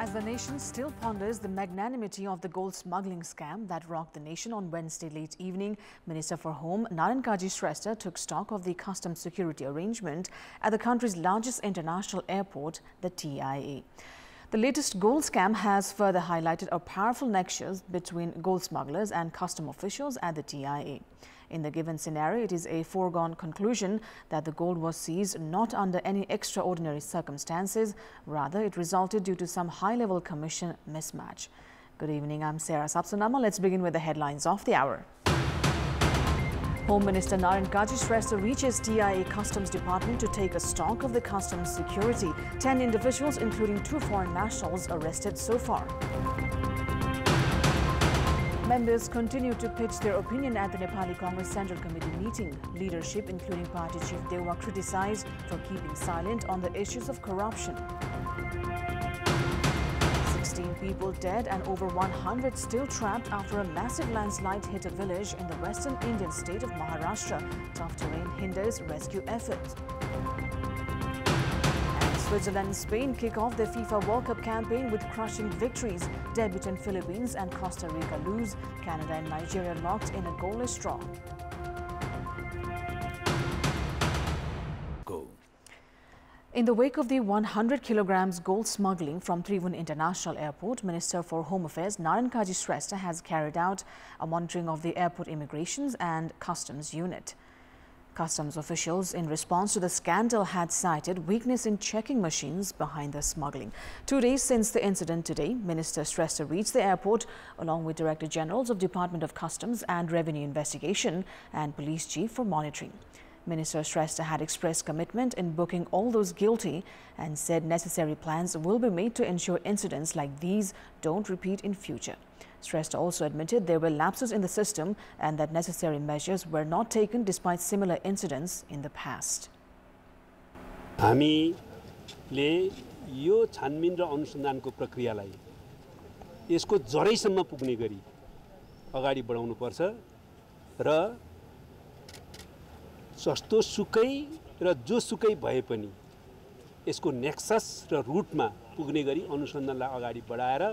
As the nation still ponders the magnanimity of the gold smuggling scam that rocked the nation on Wednesday late evening, Minister for Home Naren Kaji Shrestha took stock of the customs security arrangement at the country's largest international airport, the TIA. The latest gold scam has further highlighted a powerful nexus between gold smugglers and custom officials at the TIA. In the given scenario, it is a foregone conclusion that the gold was seized not under any extraordinary circumstances. Rather, it resulted due to some high-level commission mismatch. Good evening, I'm Sapsanamma. Let's begin with the headlines of the hour. Home Minister Naren Kaji Shrestha reaches TIA Customs Department to take a stock of the customs security. 10 individuals, including 2 foreign nationals, arrested so far. Members continue to pitch their opinion at the Nepali Congress Central Committee meeting. Leadership, including Party Chief Dewa, criticized for keeping silent on the issues of corruption. 16 people dead and over 100 still trapped after a massive landslide hit a village in the western Indian state of Maharashtra. Tough terrain hinders rescue efforts. Switzerland and Spain kick off their FIFA World Cup campaign with crushing victories. Debutant Philippines and Costa Rica lose. Canada and Nigeria locked in a goalless draw. In the wake of the 100 kilograms gold smuggling from Trivandrum International Airport, Minister for Home Affairs Naren Kaji Shrestha has carried out a monitoring of the airport immigrations and customs unit. Customs officials, in response to the scandal, had cited weakness in checking machines behind the smuggling. 2 days since the incident today, Minister Shrestha reached the airport along with Director Generals of Department of Customs and Revenue Investigation and Police Chief for monitoring. Minister Shrestha had expressed commitment in booking all those guilty and said necessary plans will be made to ensure incidents like these don't repeat in future. Shrestha also admitted there were lapses in the system and that necessary measures were not taken despite similar incidents in the past. हामीले यो छानबिन र अनुसन्धानको प्रक्रियालाई यसको जरैसम्म पुग्ने गरी अगाडि बढाउनु पर्छ र जस्तो सुकै र जोसुकै भए पनि यसको नेक्सस र रुटमा पुग्ने गरी अनुसन्धानलाई अगाडि बढाएर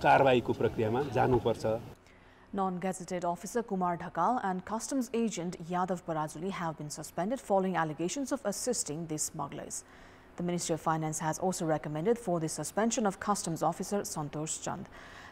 कारबाहीको प्रक्रियामा जानुपर्छ. Non-gazetted officer Kumar Dhakal and customs agent Yadav Parazuli have been suspended following allegations of assisting these smugglers. The Ministry of Finance has also recommended for the suspension of customs officer Santosh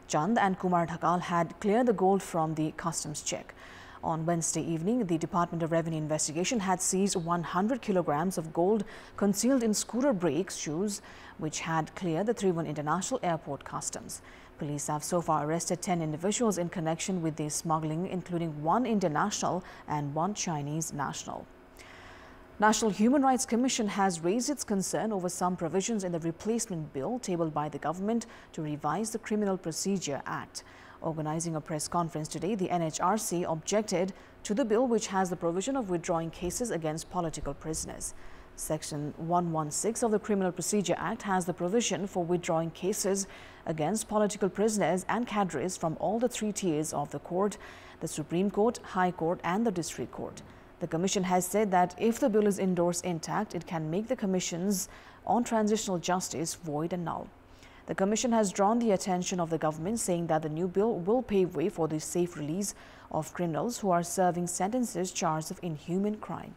Chand and Kumar Dhakal had cleared the gold from the customs check. On Wednesday evening, the Department of Revenue Investigation had seized 100 kilograms of gold concealed in scooter brakes shoes, which had cleared the Trivandrum International Airport customs. Police have so far arrested 10 individuals in connection with the smuggling, including 1 Indian national and 1 Chinese national. National Human Rights Commission has raised its concern over some provisions in the replacement bill tabled by the government to revise the Criminal Procedure Act. Organizing a press conference today, the NHRC objected to the bill, which has the provision of withdrawing cases against political prisoners. Section 116 of the Criminal Procedure Act has the provision for withdrawing cases against political prisoners and cadres from all the 3 tiers of the court, the Supreme Court, High Court and the District Court. The Commission has said that if the bill is endorsed intact, it can make the Commissions on Transitional Justice void and null. The Commission has drawn the attention of the government, saying that the new bill will pave way for the safe release of criminals who are serving sentences charged of inhuman crime.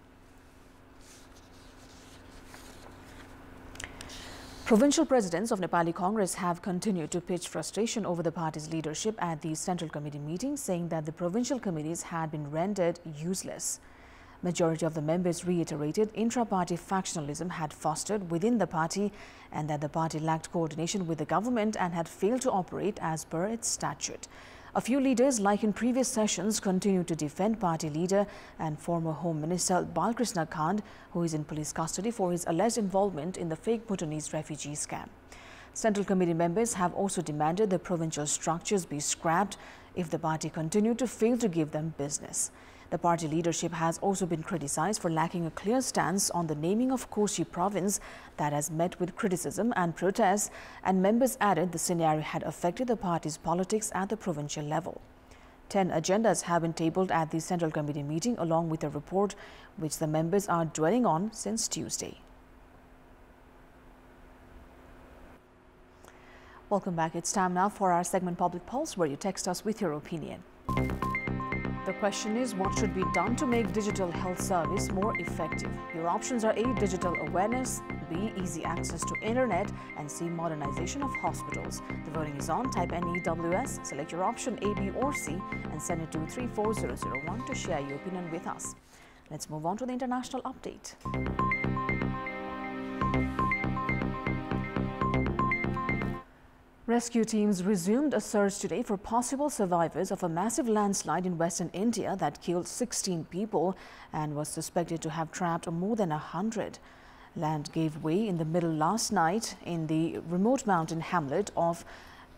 Provincial presidents of Nepali Congress have continued to pitch frustration over the party's leadership at the Central Committee meeting, saying that the provincial committees had been rendered useless. Majority of the members reiterated intra-party factionalism had fostered within the party and that the party lacked coordination with the government and had failed to operate as per its statute. A few leaders, like in previous sessions, continue to defend party leader and former Home Minister Balkrishna Khand, who is in police custody for his alleged involvement in the fake Bhutanese refugee scam. Central Committee members have also demanded the provincial structures be scrapped if the party continued to fail to give them business. The party leadership has also been criticized for lacking a clear stance on the naming of Koshi province that has met with criticism and protests, and members added the scenario had affected the party's politics at the provincial level. 10 agendas have been tabled at the Central Committee meeting along with a report which the members are dwelling on since Tuesday. Welcome back. It's time now for our segment Public Pulse, where you text us with your opinion. The question is, what should be done to make digital health service more effective? Your options are A, digital awareness, B, easy access to internet, and C, modernization of hospitals. The voting is on. Type NEWS, select your option A, B, or C, and send it to 34001 to share your opinion with us. Let's move on to the international update. Rescue teams resumed a search today for possible survivors of a massive landslide in western India that killed 16 people and was suspected to have trapped more than 100. Land gave way in the middle last night in the remote mountain hamlet of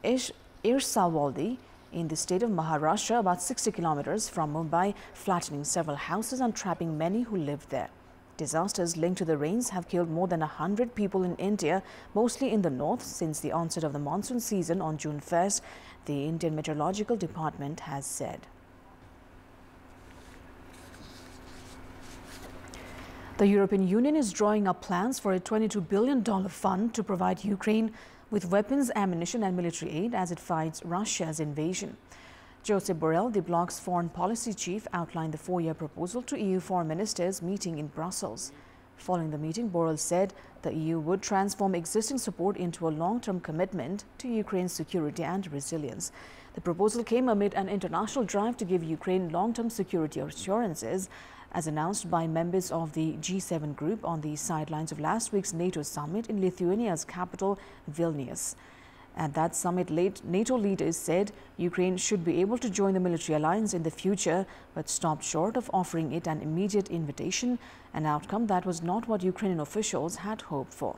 Irsawaldi in the state of Maharashtra, about 60 kilometers from Mumbai, flattening several houses and trapping many who lived there. Disasters linked to the rains have killed more than 100 people in India, mostly in the north, since the onset of the monsoon season on June 1st, the Indian Meteorological Department has said. The European Union is drawing up plans for a $22 billion fund to provide Ukraine with weapons, ammunition and military aid as it fights Russia's invasion. Josep Borrell, the bloc's foreign policy chief, outlined the four-year proposal to EU foreign ministers meeting in Brussels. Following the meeting, Borrell said the EU would transform existing support into a long-term commitment to Ukraine's security and resilience. The proposal came amid an international drive to give Ukraine long-term security assurances, as announced by members of the G7 group on the sidelines of last week's NATO summit in Lithuania's capital, Vilnius. At that summit, NATO leaders said Ukraine should be able to join the military alliance in the future, but stopped short of offering it an immediate invitation, an outcome that was not what Ukrainian officials had hoped for.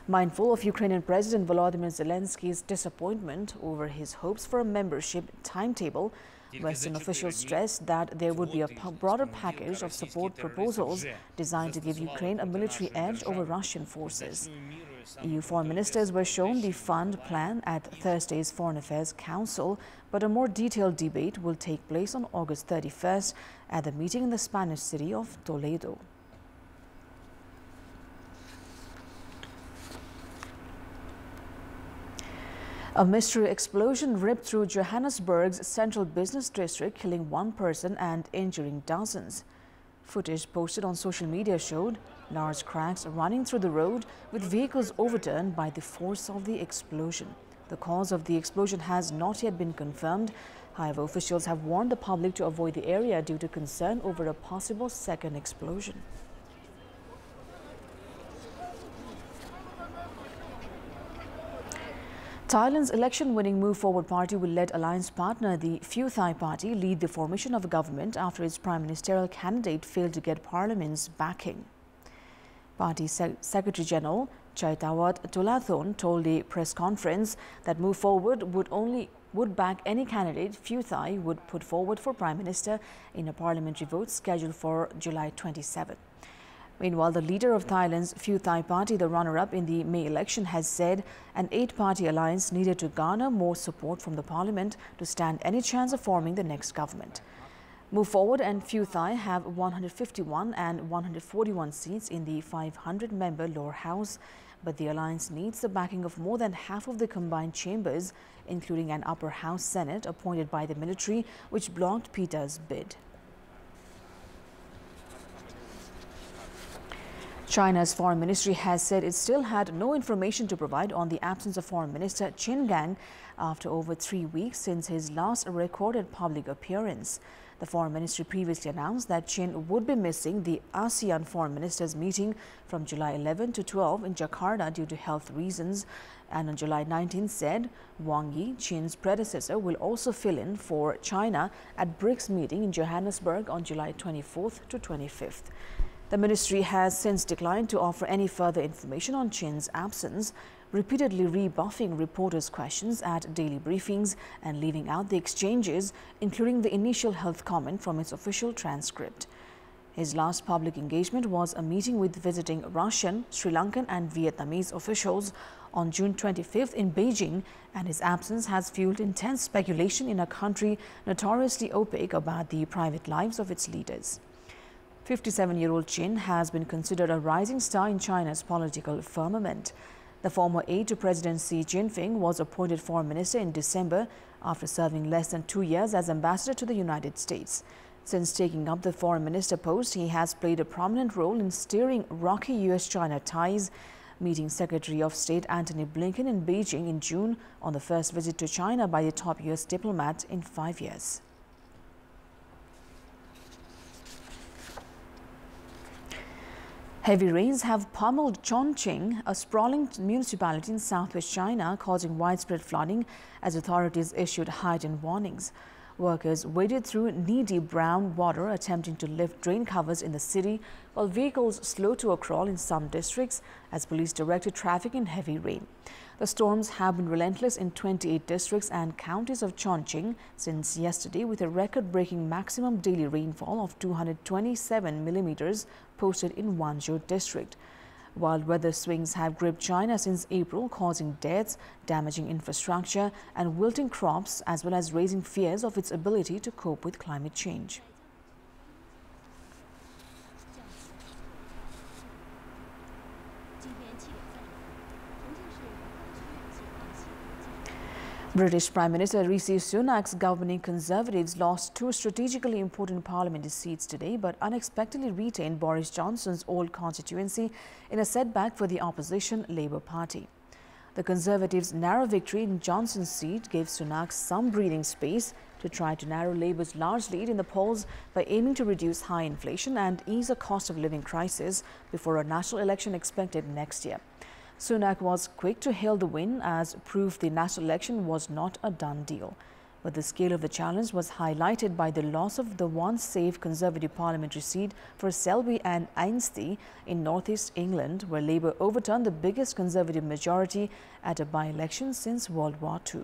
Mindful of Ukrainian President Volodymyr Zelensky's disappointment over his hopes for a membership timetable, Western officials stressed that there would be a broader package of support proposals designed to give Ukraine a military edge over Russian forces. EU foreign ministers were shown the fund plan at Thursday's Foreign Affairs Council, but a more detailed debate will take place on August 31st at the meeting in the Spanish city of Toledo. A mystery explosion ripped through Johannesburg's central business district, killing one person and injuring dozens. Footage posted on social media showed large cracks running through the road, with vehicles overturned by the force of the explosion. The cause of the explosion has not yet been confirmed. However, officials have warned the public to avoid the area due to concern over a possible second explosion. Thailand's election-winning Move Forward party will let alliance partner the Pheu Thai party lead the formation of a government after its prime ministerial candidate failed to get parliament's backing. Party Secretary General Chaitawat Tulathon told a press conference that Move Forward would back any candidate Pheu Thai would put forward for prime minister in a parliamentary vote scheduled for July 27. Meanwhile, the leader of Thailand's Pheu Thai party, the runner-up in the May election, has said an 8-party alliance needed to garner more support from the parliament to stand any chance of forming the next government. Move Forward and Pheu Thai have 151 and 141 seats in the 500-member lower house, but the alliance needs the backing of more than half of the combined chambers, including an upper house senate appointed by the military, which blocked PETA's bid. China's foreign ministry has said it still had no information to provide on the absence of Foreign Minister Qin Gang after over 3 weeks since his last recorded public appearance. The foreign ministry previously announced that Qin would be missing the ASEAN foreign ministers meeting from July 11 to 12 in Jakarta due to health reasons, and on July 19 said Wang Yi, Qin's predecessor, will also fill in for China at BRICS meeting in Johannesburg on July 24th to 25th. The ministry has since declined to offer any further information on Qin's absence, repeatedly rebuffing reporters' questions at daily briefings and leaving out the exchanges, including the initial health comment from its official transcript. His last public engagement was a meeting with visiting Russian, Sri Lankan and Vietnamese officials on June 25th in Beijing, and his absence has fueled intense speculation in a country notoriously opaque about the private lives of its leaders. 57-year-old Qin has been considered a rising star in China's political firmament. The The former aide to President Xi Jinping was appointed foreign minister in December after serving less than 2 years as ambassador to the United States. Since taking up the foreign minister post, he has played a prominent role in steering rocky U.S.-China ties, meeting Secretary of State Antony Blinken in Beijing in June on the first visit to China by the top U.S. diplomat in 5 years. Heavy rains have pummeled Chongqing, a sprawling municipality in southwest China, causing widespread flooding as authorities issued heightened warnings. Workers waded through knee-deep brown water attempting to lift drain covers in the city, while vehicles slowed to a crawl in some districts as police directed traffic in heavy rain. The storms have been relentless in 28 districts and counties of Chongqing since yesterday, with a record-breaking maximum daily rainfall of 227 millimeters posted in Wanzhou district. Wild weather swings have gripped China since April, causing deaths, damaging infrastructure and wilting crops, as well as raising fears of its ability to cope with climate change. British Prime Minister Rishi Sunak's governing Conservatives lost 2 strategically important parliamentary seats today, but unexpectedly retained Boris Johnson's old constituency in a setback for the opposition Labour Party. The Conservatives' narrow victory in Johnson's seat gave Sunak some breathing space to try to narrow Labour's large lead in the polls by aiming to reduce high inflation and ease a cost of living crisis before a national election expected next year. Sunak was quick to hail the win as proof the national election was not a done deal. But the scale of the challenge was highlighted by the loss of the once safe Conservative parliamentary seat for Selby and Ainsty in northeast England, where Labour overturned the biggest Conservative majority at a by-election since World War II.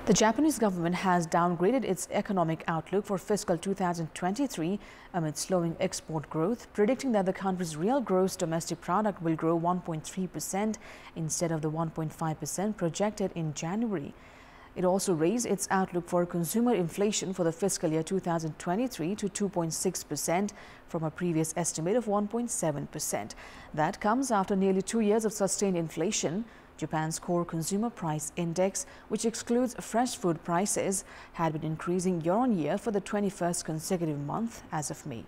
The Japanese government has downgraded its economic outlook for fiscal 2023 amid slowing export growth, predicting that the country's real gross domestic product will grow 1.3% instead of the 1.5% projected in January. It also raised its outlook for consumer inflation for the fiscal year 2023 to 2.6% from a previous estimate of 1.7%. That comes after nearly 2 years of sustained inflation. Japan's core consumer price index, which excludes fresh food prices, had been increasing year on year for the 21st consecutive month as of May.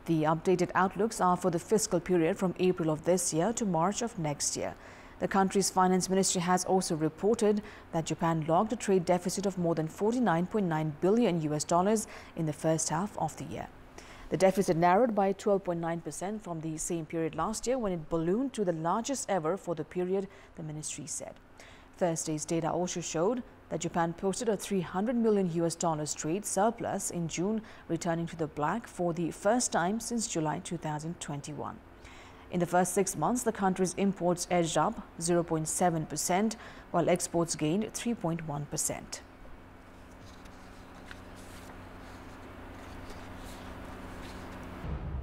The updated outlooks are for the fiscal period from April of this year to March of next year. The country's finance ministry has also reported that Japan logged a trade deficit of more than $49.9 billion in the first half of the year. The deficit narrowed by 12.9% from the same period last year, when it ballooned to the largest ever for the period, the ministry said. Thursday's data also showed that Japan posted a $300 million trade surplus in June, returning to the black for the first time since July 2021. In the first 6 months, the country's imports edged up 0.7%, while exports gained 3.1%.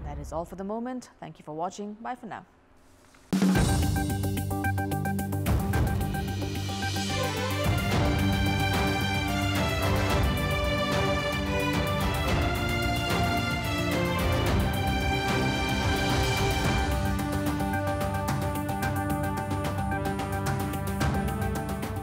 That is all for the moment. Thank you for watching. Bye for now.